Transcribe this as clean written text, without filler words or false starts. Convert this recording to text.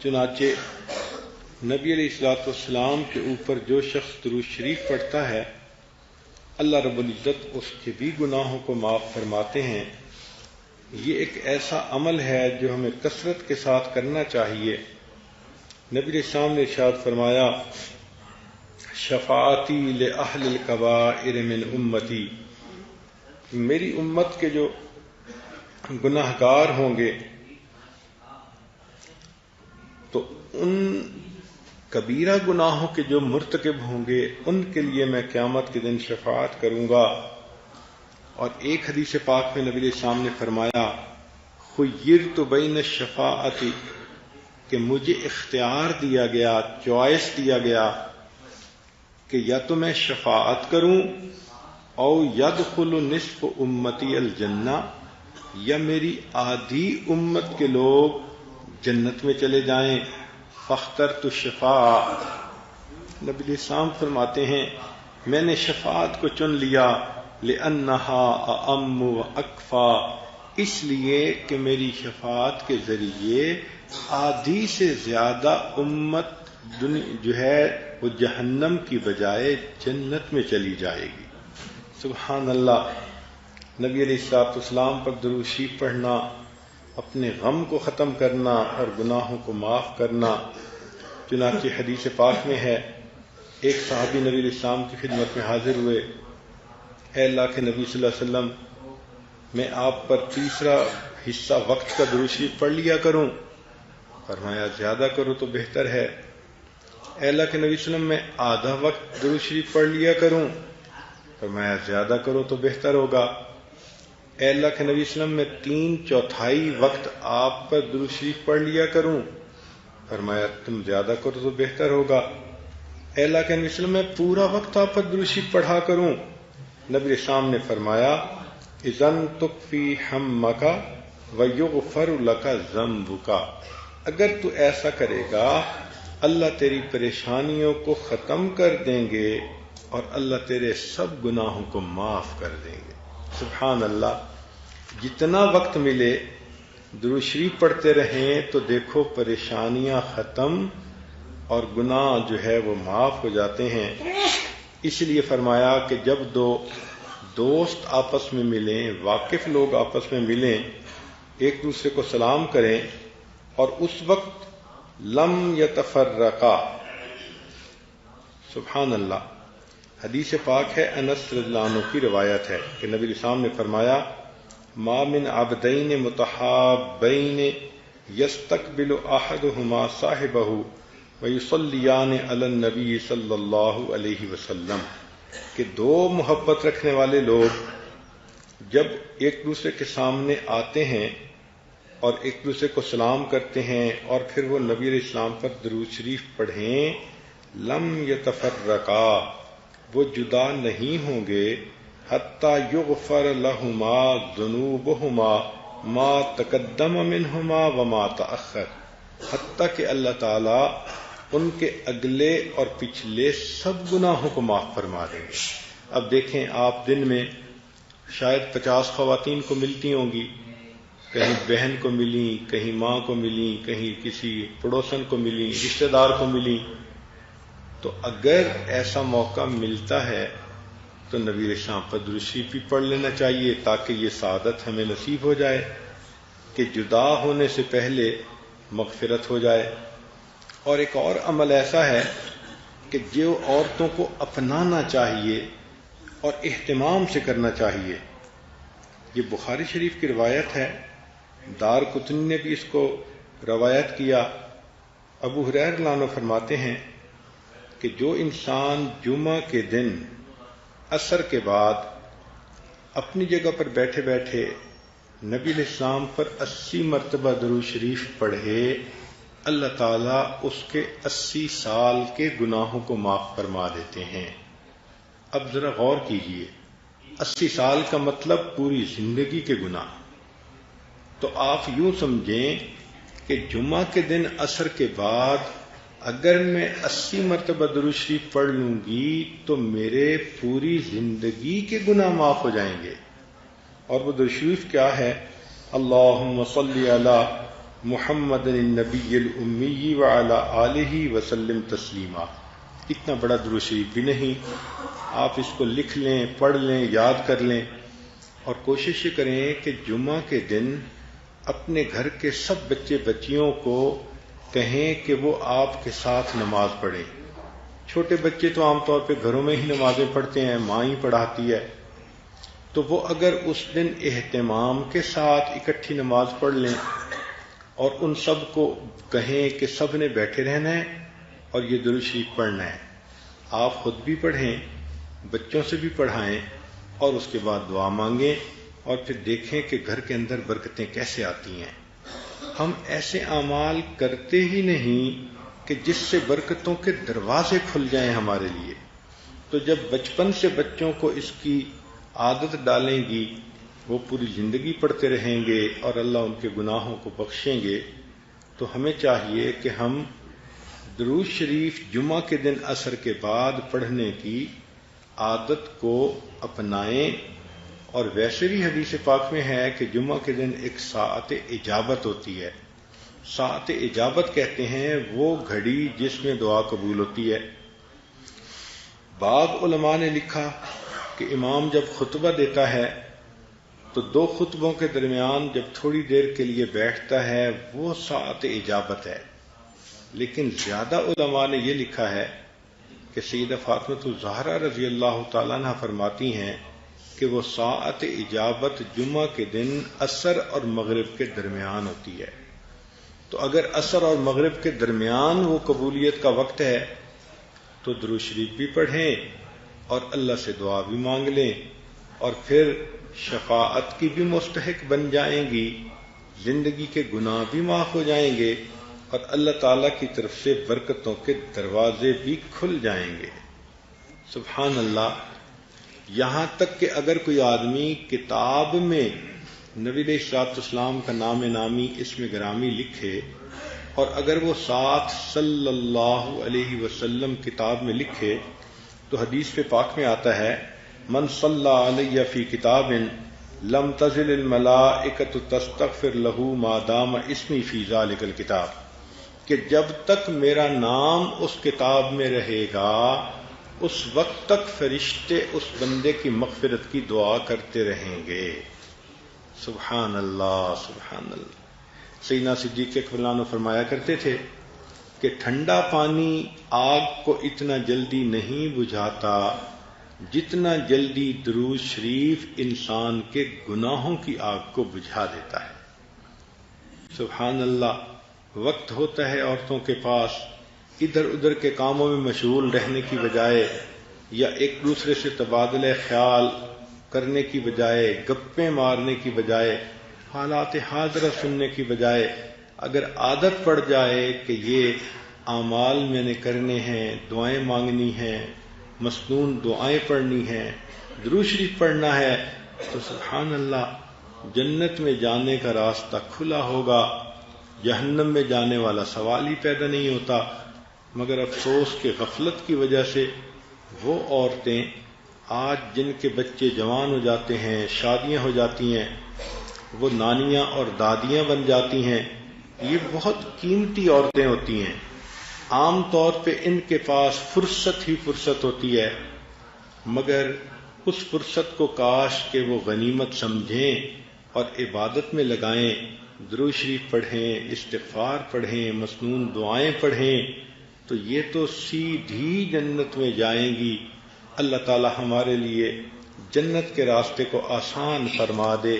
چنانچہ نبی علیہ الصلوۃ والسلام کے اوپر جو شخص درود شریف پڑھتا ہے اللہ رب العزت اس کے بھی گناہوں کو معاف فرماتے ہیں۔ یہ ایک ایسا عمل ہے جو ہمیں کثرت کے ساتھ کرنا چاہیے۔ نبی علیہ السلام نے ارشاد فرمایا شفاعتی لأہل الکبائر من امتی، میری امت کے جو گناہ گار ہوں گے تو ان کبیرہ گناہوں کے جو مرتکب ہوں گے ان کے لیے میں قیامت کے دن شفاعت کروں گا۔ اور ایک حدیث پاک میں نبی علیہ السلام نے فرمایا خیرت بین الشفاعت، کہ مجھے اختیار دیا گیا، چوائس دیا گیا کہ یا تو میں شفاعت کروں او یدخل نصف امتی الجنہ، یا میری آدھی امت کے لوگ جنت میں چلے جائیں۔ فاخترت الشفاعہ، نبی علیہ السلام فرماتے ہیں میں نے شفاعت کو چن لیا، لأنہا اعم و اکفا، اس لیے کہ میری شفاعت کے ذریعے آدھی سے زیادہ امت جو ہے وہ جہنم کی بجائے جنت میں چلی جائے گی۔ سبحان اللہ۔ نبی علیہ الصلوۃ والسلام پر درود شریف پڑھنا اپنے غم کو ختم کرنا اور گناہوں کو معاف کرنا۔ چنانچہ حدیث پاک میں ہے ایک صحابی نبی علیہ السلام کی خدمت میں حاضر ہوئے، اے اللہ کے نبی صلی اللہ علیہ وسلم، میں آپ پر تیسرا حصہ وقت کا درود شریف پڑھ لیا کروں؟ فرمایا زیادہ کرو تو بہتر ہے۔ اے اللہ کے نبی صلی اللہ علیہ وسلم، میں آدھا وقت درود شریف پڑھ لیا کروں؟ فرمایا زیادہ کرو تو بہتر ہوگا۔ اے اللہ کے نبی صلی اللہ علیہ وسلم، میں 3/4 وقت آپ پر درود شریف پڑھ لیا کروں؟ فرمایا تم زیادہ کرو تو بہتر ہوگا۔ اے اللہ کے نبی صلی اللہ علیہ وسلم، میں پورا وقت آپ پر درود شریف پڑھا کروں؟ نبی اسلام نے فرمایا اذن تکفی ہمک ویغفر لک ذنبک، اگر تو ایسا کرے گا اللہ تیری پریشانیوں کو ختم کر دیں گے اور اللہ تیرے سب گناہوں کو معاف کر دیں گے۔ سبحان اللہ۔ جتنا وقت ملے درود شریف پڑھتے رہیں تو دیکھو پریشانیاں ختم اور گناہ جو ہے وہ معاف ہو جاتے ہیں۔ اس لیے فرمایا کہ جب دو دوست آپس میں ملیں، واقف لوگ آپس میں ملیں، ایک دوسرے کو سلام کریں اور اس وقت لم یتفرقا، سبحان اللہ۔ حدیث پاک ہے، انس رضی اللہ عنہ کی روایت ہے کہ نبی اسلام نے فرمایا ما من عبدین متحابین یستقبل احدہما صاحبہ ویصلیان علی النبی صلی اللہ علیہ وسلم، کہ دو محبت رکھنے والے لوگ جب ایک دوسرے کے سامنے آتے ہیں اور ایک دوسرے کو سلام کرتے ہیں اور پھر وہ نبی علیہ السلام پر درود شریف پڑھیں، لم یتفرقا، وہ جدا نہیں ہوں گے، حتی یغفر لہما ذنوبہما ما تقدم منہما وما تأخر، حتی کہ اللہ تعالی ان کے اگلے اور پچھلے سب گناہوں کو معاف فرما دیں گے۔ اب دیکھیں آپ دن میں شاید 50 خواتین کو ملتی ہوں گی، کہیں بہن کو ملی، کہیں ماں کو ملی، کہیں کسی پڑوسن کو ملی، رشتہ دار کو ملی، تو اگر ایسا موقع ملتا ہے تو نبی علیہ السلام پر درود شریف بھی پڑھ لینا چاہیے تاکہ یہ سعادت ہمیں نصیب ہو جائے کہ جدا ہونے سے پہلے مغفرت ہو جائے۔ اور ایک اور عمل ایسا ہے کہ جو عورتوں کو اپنانا چاہیے اور اہتمام سے کرنا چاہیے۔ یہ بخاری شریف کی روایت ہے، دار قطنی نے بھی اس کو روایت کیا۔ ابو ہریرہ رضی اللہ عنہ فرماتے ہیں کہ جو انسان جمعہ کے دن عصر کے بعد اپنی جگہ پر بیٹھے بیٹھے نبی علیہ السلام پر 80 مرتبہ درود شریف پڑھے، اللہ تعالیٰ اس کے 80 سال کے گناہوں کو معاف فرما دیتے ہیں۔ اب ذرا غور کیجئے، 80 سال کا مطلب پوری زندگی کے گناہ۔ تو آپ یوں سمجھیں کہ جمعہ کے دن عصر کے بعد اگر میں 80 مرتبہ درود شریف پڑھ لوں گی تو میرے پوری زندگی کے گناہ معاف ہو جائیں گے۔ اور وہ درود شریف کیا ہے؟ اللہم صلی علی محمد النبی الامی وعلی آلہ وسلم تسلیما. اتنا بڑا درود شریف بھی نہیں، آپ اس کو لکھ لیں، پڑھ لیں، یاد کر لیں، اور کوشش کریں کہ جمعہ کے دن اپنے گھر کے سب بچے بچیوں کو کہیں کہ وہ آپ کے ساتھ نماز پڑھیں. چھوٹے بچے تو عام طور پہ گھروں میں ہی نمازیں پڑھتے ہیں، ماں ہی پڑھاتی ہے، تو وہ اگر اس دن اہتمام کے ساتھ اکٹھی نماز پڑھ لیں اور ان سب کو کہیں کہ سب نے بیٹھے رہنا ہے اور یہ درود شریف پڑھنا ہے. آپ خود بھی پڑھیں، بچوں سے بھی پڑھائیں، اور اس کے بعد دعا مانگیں، اور پھر دیکھیں کہ گھر کے اندر برکتیں کیسے آتی ہیں. ہم ایسے اعمال کرتے ہی نہیں کہ جس سے برکتوں کے دروازے کھل جائیں ہمارے لیے. تو جب بچپن سے بچوں کو اس کی عادت ڈالیں گی، وہ پوری زندگی پڑھتے رہیں گے اور اللہ ان کے گناہوں کو بخشیں گے. تو ہمیں چاہیے کہ ہم درود شریف جمعہ کے دن عصر کے بعد پڑھنے کی عادت کو اپنائیں. اور ویسے بھی حدیث پاک میں ہے کہ جمعہ کے دن ایک ساعت اجابت ہوتی ہے. ساعت اجابت کہتے ہیں وہ گھڑی جس میں دعا قبول ہوتی ہے. بعض علماء نے لکھا کہ امام جب خطبہ دیتا ہے تو 2 خطبوں کے درمیان جب تھوڑی دیر کے لیے بیٹھتا ہے وہ ساعت اجابت ہے. لیکن زیادہ علماء نے یہ لکھا ہے کہ سیدہ فاطمہ الزہرا رضی اللہ تعالیٰ عنہ فرماتی ہیں کہ وہ ساعت اجابت جمعہ کے دن عصر اور مغرب کے درمیان ہوتی ہے. تو اگر عصر اور مغرب کے درمیان وہ قبولیت کا وقت ہے تو درود شریف بھی پڑھیں اور اللہ سے دعا بھی مانگ لیں، اور پھر شفاعت کی بھی مستحق بن جائیں گی، زندگی کے گناہ بھی معاف ہو جائیں گے، اور اللہ تعالیٰ کی طرف سے برکتوں کے دروازے بھی کھل جائیں گے. سبحان اللہ. یہاں تک کہ اگر کوئی آدمی کتاب میں نبی علیہ الصلوۃ والسلام کا نام نامی اسم گرامی لکھے، اور اگر وہ ساتھ صلی اللہ علیہ وسلم کتاب میں لکھے، تو حدیث پہ پاک میں آتا ہے من صلی علیہ فی کتاب لم تزل الملائکۃ تستغفر له ما دام اسمی فی ذلک الکتاب، کہ جب تک میرا نام اس کتاب میں رہے گا اس وقت تک فرشتے اس بندے کی مغفرت کی دعا کرتے رہیں گے. سبحان اللہ سبحان اللہ. سیدنا صدیق اکبر عنہ فرمایا کرتے تھے کہ ٹھنڈا پانی آگ کو اتنا جلدی نہیں بجھاتا جتنا جلدی درود شریف انسان کے گناہوں کی آگ کو بجھا دیتا ہے. سبحان اللہ. وقت ہوتا ہے عورتوں کے پاس ادھر ادھر کے کاموں میں مشغول رہنے کی بجائے، یا ایک دوسرے سے تبادلہ خیال کرنے کی بجائے، گپیں مارنے کی بجائے، حالات حاضرہ سننے کی بجائے، اگر عادت پڑ جائے کہ یہ اعمال میں نے کرنے ہیں، دعائیں مانگنی ہیں، مسنون دعائیں پڑھنی ہیں، درود شریف پڑھنا ہے، تو سبحان اللہ جنت میں جانے کا راستہ کھلا ہوگا. جہنم میں جانے والا سوال ہی پیدا نہیں ہوتا. مگر افسوس کہ غفلت کی وجہ سے وہ عورتیں آج جن کے بچے جوان ہو جاتے ہیں، شادیاں ہو جاتی ہیں، وہ نانیاں اور دادیاں بن جاتی ہیں. یہ بہت قیمتی عورتیں ہوتی ہیں. عام طور پہ ان کے پاس فرصت ہی فرصت ہوتی ہے، مگر اس فرصت کو کاش کہ وہ غنیمت سمجھیں اور عبادت میں لگائیں، درود شریف پڑھیں، استغفار پڑھیں، مسنون دعائیں پڑھیں، تو یہ تو سیدھی جنت میں جائیں گی. اللہ تعالی ہمارے لیے جنت کے راستے کو آسان فرما دے.